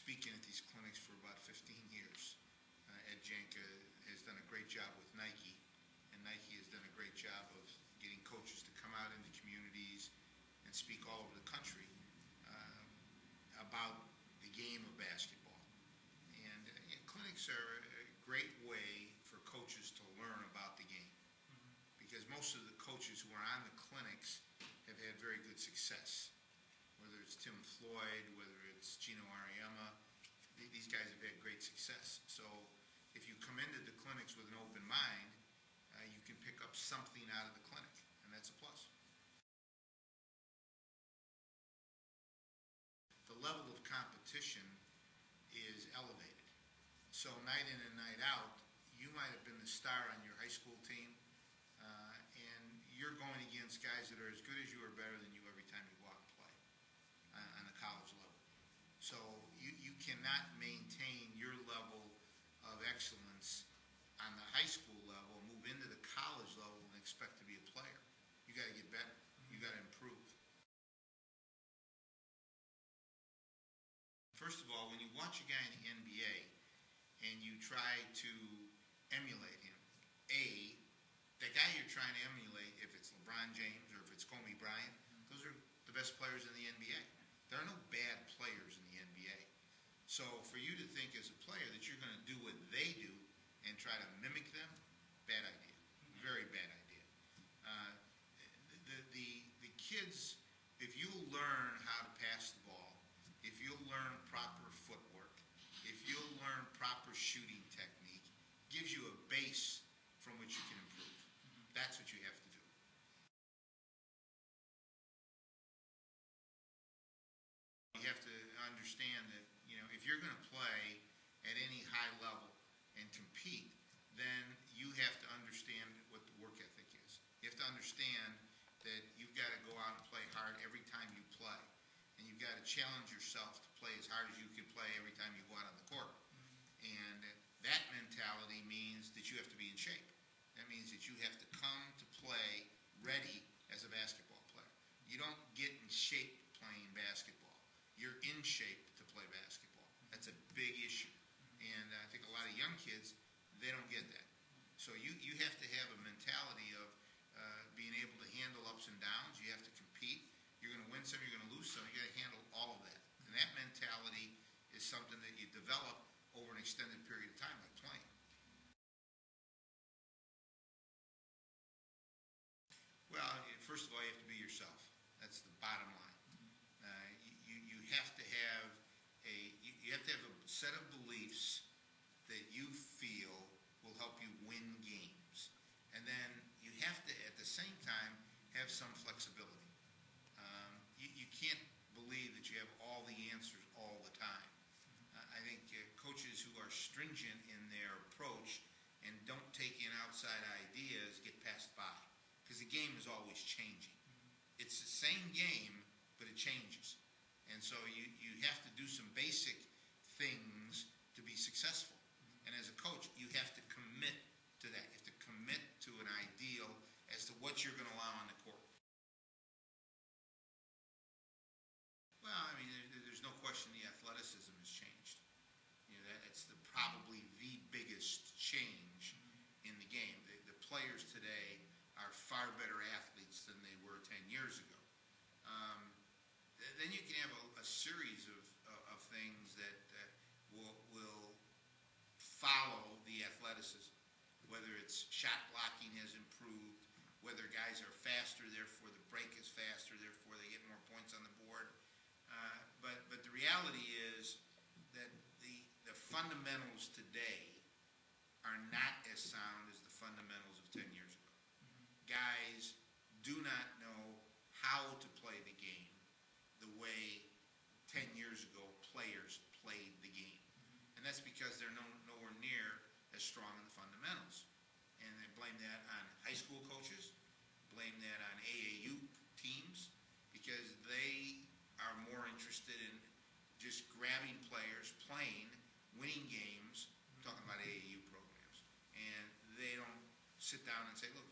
speaking at these clinics for about 15 years. Ed Janka has done a great job with Nike, and Nike has done a great job of getting coaches to come out into communities and speak all over the country about the game of basketball. And clinics are a great way for coaches to learn about the game, because most of the coaches who are on the clinics have had very good success. Whether it's Tim Floyd, whether it's Gino Ariema, these guys have had great success. So if you come into the clinics with an open mind, you can pick up something out of the clinic, and that's a plus. The level of competition is elevated. So night in and night out, you might have been the star on your high school team, and you're going against guys that are as good as you or better than you every time you go out and play on the college level. So you cannot maintain your level of excellence on the high school level, move into the college level, and expect to be a player. You got to get better. You got to improve. First of all, when you watch a guy in the NBA and you try to emulate him, the guy you're trying to emulate, if it's LeBron James or if it's Kobe Bryant, those are the best players in the NBA. There are no bad players in the NBA. So for you to think as a player that you're going to do what they do and try to mimic them, bad idea. Very bad idea. The kids, if you learn how to pass the ball, if you'll learn proper footwork, if you'll learn proper shooting technique, gives you a base from which you can improve. That's what you have to do. You have to understand that, if you're going to play at any high level and compete, then you have to understand what the work ethic is. You have to understand that you've got to go out and play hard every time you play. And you've got to challenge yourself to play as hard as you can play every time you go out on the court. And that mentality means that you have to be in shape. That means that you have to come to play ready as a basketball player. You don't get in shape playing basketball. You're in shape to play basketball. That's a big issue. And I think a lot of young kids, they don't get that. So you have to have a mentality of being able to handle ups and downs. You have to compete. You're going to win some, you're going to lose some. You got to handle all of that. And that mentality is something that you develop over an extended period of time, like playing. Well, first of all, you have to be yourself. That's the bottom line. You have to have a set of beliefs that you feel will help you win games, and then you have to, at the same time, have some flexibility. You can't believe that you have all the answers all the time. I think coaches who are stringent in their approach and don't take in outside ideas get passed by, because the game is always changing. It's the same game, but it changes. And so you have to do some basic things to be successful. And as a coach, you have to commit to that. You have to commit to an ideal as to what you're going to allow on the court. Well, I mean, there's no question the athleticism has changed. It's probably the biggest change in the game. The players today are far better athletes than they were 10 years ago. Then you can have a series of things that will follow the athleticism. Whether it's shot blocking has improved, whether guys are faster, therefore the break is faster, therefore they get more points on the board. But the reality is that the fundamentals today are not as sound as the fundamentals of 10 years ago. Guys do not know how to play the game the way 10 years ago players played the game. And that's because they're nowhere near as strong in the fundamentals. And they blame that on high school coaches, blame that on AAU teams, because they are more interested in just grabbing players, playing, winning games, I'm talking about AAU programs, and they don't sit down and say, look,